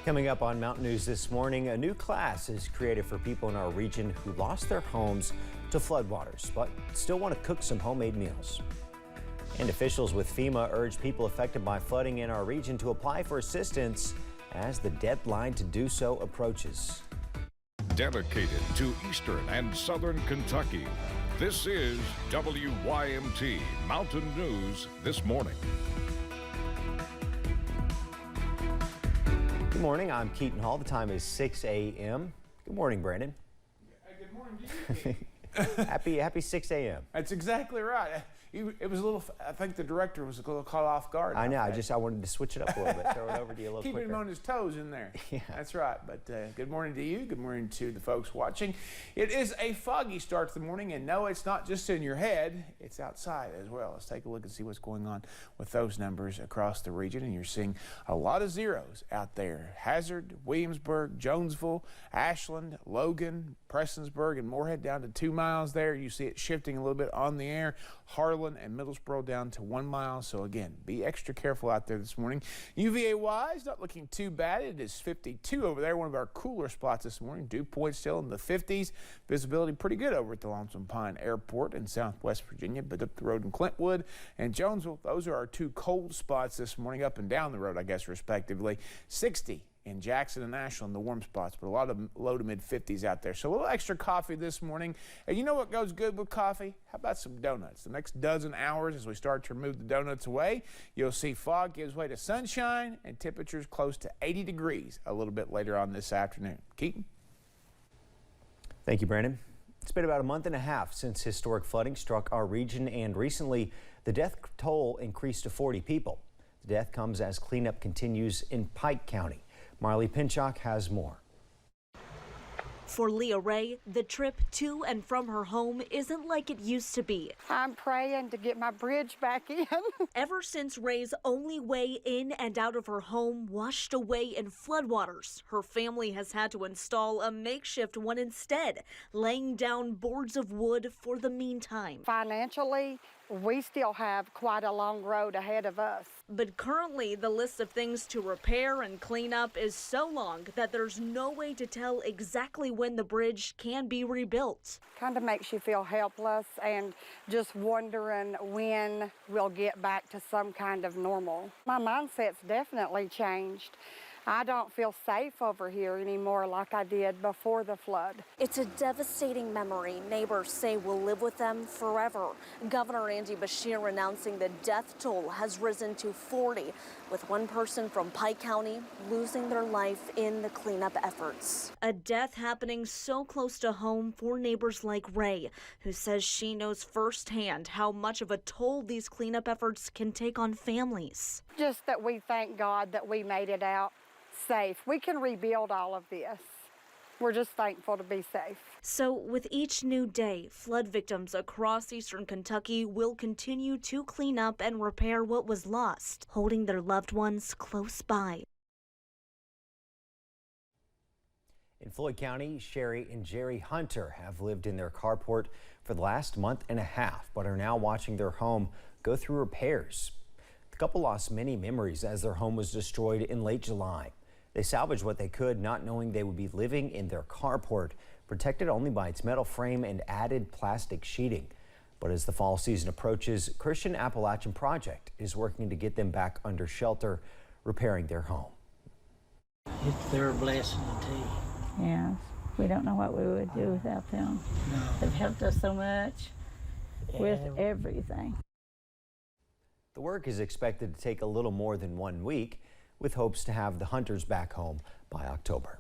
Coming up on Mountain News this morning, a new class is created for people in our region who lost their homes to floodwaters, but still want to cook some homemade meals. And officials with FEMA urge people affected by flooding in our region to apply for assistance as the deadline to do so approaches. Dedicated to Eastern and Southern Kentucky, this is WYMT Mountain News This Morning. Good morning, I'm Keaton Hall. The time is 6 a.m. Good morning, Brandon. Good morning to you. Happy 6 a.m. That's exactly right. It was a little, I think the director was a little caught off guard. I know, I wanted to switch it up a little bit, throw it over to you a little quicker. Keeping him on his toes in there. Yeah. That's right. But good morning to you. Good morning to the folks watching. It is a foggy start to the morning, and no, it's not just in your head. It's outside as well. Let's take a look and see what's going on with those numbers across the region, and you're seeing a lot of zeros out there. Hazard, Williamsburg, Jonesville, Ashland, Logan, Prestonsburg, and Moorhead down to 2 miles there. You see it shifting a little bit on the air. Harlan and Middlesboro down to 1 mile. So again, be extra careful out there this morning. UVA-wise, not looking too bad. It is 52 over there, one of our cooler spots this morning. Dew point still in the 50s. Visibility pretty good over at the Lonesome Pine Airport in Southwest Virginia, but up the road in Clintwood and Jonesville, those are our two cold spots this morning, up and down the road, I guess, respectively. 60 in Jackson and Ashland, the warm spots, but a lot of low to mid 50s out there. So a little extra coffee this morning. And you know what goes good with coffee? How about some donuts? The next dozen hours as we start to remove the donuts away, you'll see fog gives way to sunshine and temperatures close to 80 degrees a little bit later on this afternoon. Keaton? Thank you, Brandon. It's been about a month and a half since historic flooding struck our region, and recently the death toll increased to 40 people. The death comes as cleanup continues in Pike County. Marley Pinchak has more. For Leah Ray, the trip to and from her home isn't like it used to be. I'm praying to get my bridge back in. Ever since Ray's only way in and out of her home washed away in floodwaters, her family has had to install a makeshift one instead, laying down boards of wood for the meantime. Financially, we still have quite a long road ahead of us. But currently, the list of things to repair and clean up is so long that there's no way to tell exactly when the bridge can be rebuilt. Kind of makes you feel helpless and just wondering when we'll get back to some kind of normal. My mindset's definitely changed. I don't feel safe over here anymore like I did before the flood. It's a devastating memory neighbors say will live with them forever. Governor Andy Beshear announcing the death toll has risen to 40, with one person from Pike County losing their life in the cleanup efforts. A death happening so close to home for neighbors like Ray, who says she knows firsthand how much of a toll these cleanup efforts can take on families. Just that we thank God that we made it out safe. We can rebuild all of this. We're just thankful to be safe. So with each new day, flood victims across eastern Kentucky will continue to clean up and repair what was lost, holding their loved ones close by. In Floyd County, Sherry and Jerry Hunter have lived in their carport for the last month and a half, but are now watching their home go through repairs. The couple lost many memories as their home was destroyed in late July. They salvaged what they could, not knowing they would be living in their carport, protected only by its metal frame and added plastic sheeting. But as the fall season approaches, Christian Appalachian Project is working to get them back under shelter, repairing their home. It's their blessing to you. Yeah, we don't know what we would do without them. No. They've helped us so much with everything. The work is expected to take a little more than 1 week, with hopes to have the Hunters back home by October.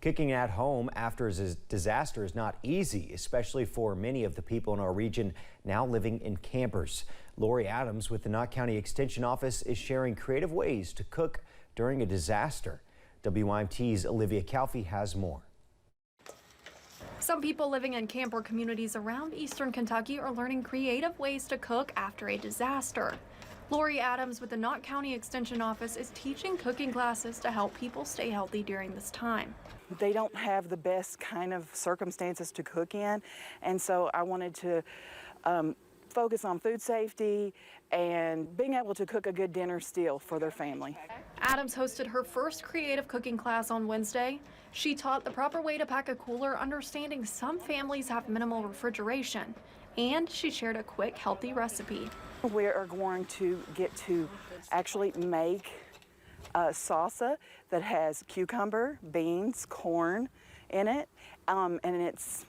Kicking at home after a disaster is not easy, especially for many of the people in our region now living in campers. Lori Adams with the Knott County Extension Office is sharing creative ways to cook during a disaster. WYMT's Olivia Calfee has more. Some people living in camper communities around eastern Kentucky are learning creative ways to cook after a disaster. Lori Adams with the Knott County Extension Office is teaching cooking classes to help people stay healthy during this time. They don't have the best kind of circumstances to cook in, and so I wanted to focus on food safety and being able to cook a good dinner still for their family. Adams hosted her first creative cooking class on Wednesday. She taught the proper way to pack a cooler, understanding some families have minimal refrigeration. And she shared a quick, healthy recipe. We are going to get to actually make a salsa that has cucumber, beans, corn in it. And it's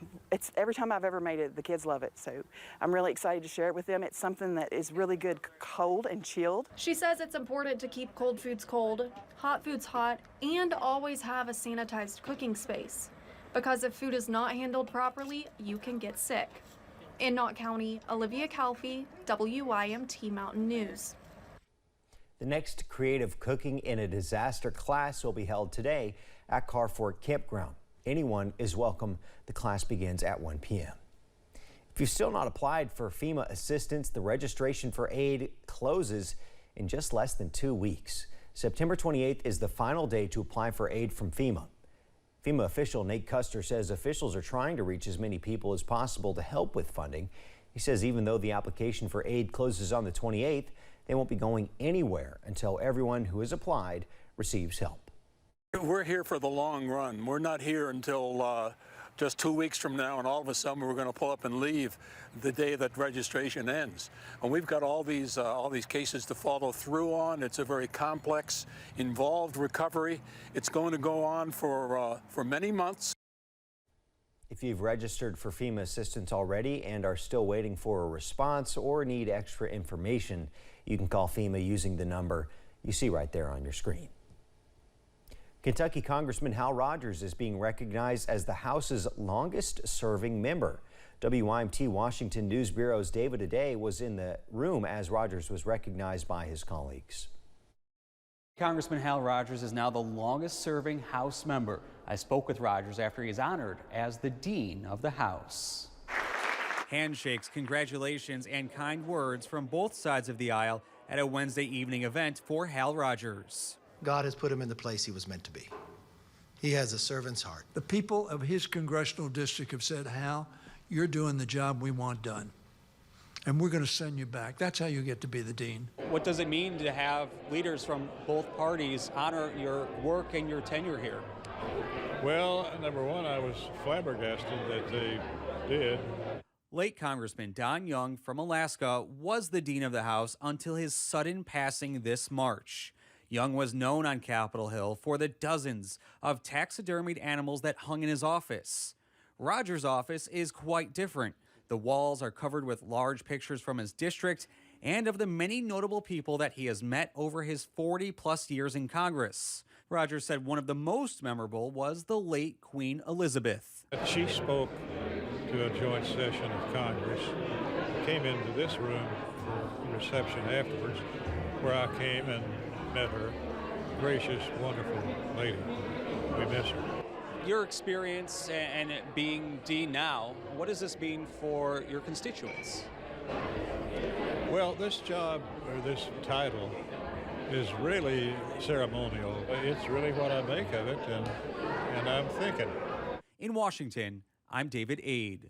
every time I've ever made it, the kids love it. So I'm really excited to share it with them. It's something that is really good cold and chilled. She says it's important to keep cold foods cold, hot foods hot, and always have a sanitized cooking space. Because if food is not handled properly, you can get sick. In Knott County, Olivia Calfee, WYMT Mountain News. The next creative cooking in a disaster class will be held today at Carford Campground. Anyone is welcome. The class begins at 1 p.m. If you've still not applied for FEMA assistance, the registration for aid closes in just less than 2 weeks. September 28th is the final day to apply for aid from FEMA. FEMA official Nate Custer says officials are trying to reach as many people as possible to help with funding. He says even though the application for aid closes on the 28th, they won't be going anywhere until everyone who has applied receives help. We're here for the long run. We're not here until just 2 weeks from now, and all of a sudden we're going to pull up and leave the day that registration ends. And we've got all these cases to follow through on. It's a very complex, involved recovery. It's going to go on for many months. If you've registered for FEMA assistance already and are still waiting for a response or need extra information, you can call FEMA using the number you see right there on your screen. Kentucky Congressman Hal Rogers is being recognized as the House's longest-serving member. WYMT Washington News Bureau's David Aday was in the room as Rogers was recognized by his colleagues. Congressman Hal Rogers is now the longest-serving House member. I spoke with Rogers after he is honored as the Dean of the House. Handshakes, congratulations, and kind words from both sides of the aisle at a Wednesday evening event for Hal Rogers. God has put him in the place he was meant to be. He has a servant's heart. The people of his congressional district have said, Hal, you're doing the job we want done, and we're going to send you back. That's how you get to be the dean. What does it mean to have leaders from both parties honor your work and your tenure here? Well, number one, I was flabbergasted that they did. Late Congressman Don Young from Alaska was the Dean of the House until his sudden passing this March. Young was known on Capitol Hill for the dozens of taxidermied animals that hung in his office. Rogers' office is quite different. The walls are covered with large pictures from his district and of the many notable people that he has met over his 40-plus years in Congress. Rogers said one of the most memorable was the late Queen Elizabeth. She spoke to a joint session of Congress, came into this room for a reception afterwards, where I came and met her. Gracious, wonderful lady. We miss her. Your experience and being Dean now, what does this mean for your constituents? Well, this job, or this title, is really ceremonial. It's really what I make of it, and I'm thinking. In Washington, I'm David Aid.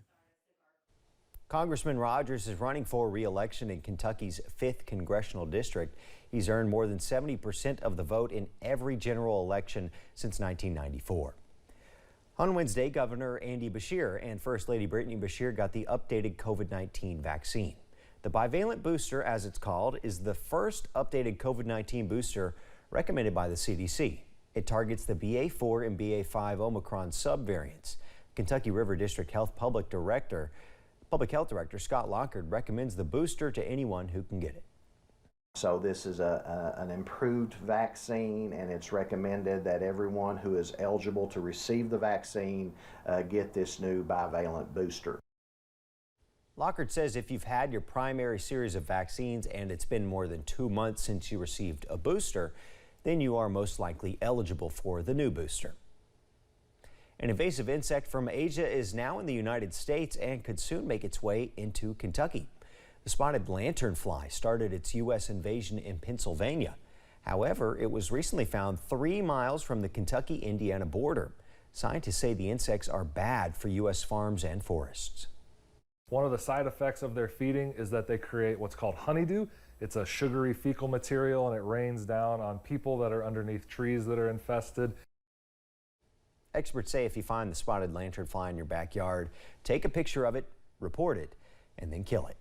Congressman Rogers is running for re-election in Kentucky's 5th congressional district. He's earned more than 70% of the vote in every general election since 1994. On Wednesday, Governor Andy Beshear and First Lady Brittany Beshear got the updated COVID-19 vaccine. The bivalent booster, as it's called, is the first updated COVID-19 booster recommended by the CDC. It targets the BA4 and BA5 Omicron subvariants. Kentucky River District Public Health Director Scott Lockard recommends the booster to anyone who can get it. So this is an improved vaccine, and it's recommended that everyone who is eligible to receive the vaccine get this new bivalent booster. Lockard says if you've had your primary series of vaccines and it's been more than 2 months since you received a booster, then you are most likely eligible for the new booster. An invasive insect from Asia is now in the United States and could soon make its way into Kentucky. The spotted lanternfly started its U.S. invasion in Pennsylvania. However, it was recently found 3 miles from the Kentucky-Indiana border. Scientists say the insects are bad for U.S. farms and forests. One of the side effects of their feeding is that they create what's called honeydew. It's a sugary fecal material, and it rains down on people that are underneath trees that are infested. Experts say if you find the spotted lanternfly in your backyard, take a picture of it, report it, and then kill it.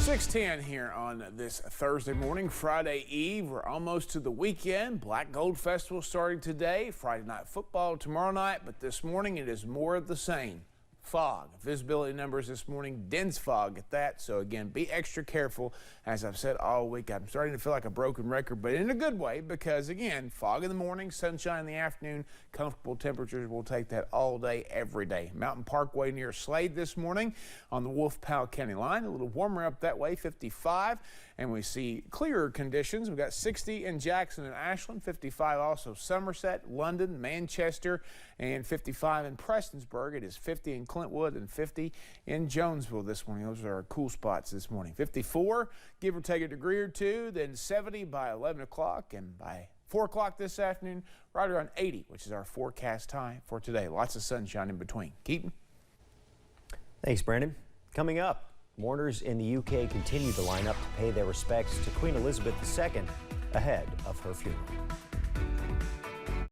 .610 here on this Thursday morning, Friday Eve. We're almost to the weekend. Black Gold Festival starting today, Friday night football tomorrow night, but this morning it is more of the same. Fog. Visibility numbers this morning, dense fog at that. So again, be extra careful. As I've said all week, I'm starting to feel like a broken record, but in a good way, because again, fog in the morning, sunshine in the afternoon, comfortable temperatures. We'll take that all day, every day. Mountain Parkway near Slade this morning on the Wolf-Powell County line. A little warmer up that way, 55. And we see clearer conditions. We've got 60 in Jackson and Ashland, 55 also Somerset, London, Manchester, and 55 in Prestonsburg. It is 50 in Clintwood and 50 in Jonesville this morning. Those are our cool spots this morning. 54, give or take a degree or two, then 70 by 11 o'clock, and by 4 o'clock this afternoon, right around 80, which is our forecast high for today. Lots of sunshine in between. Keaton? Thanks, Brandon. Coming up, mourners in the UK continue to line up to pay their respects to Queen Elizabeth II ahead of her funeral.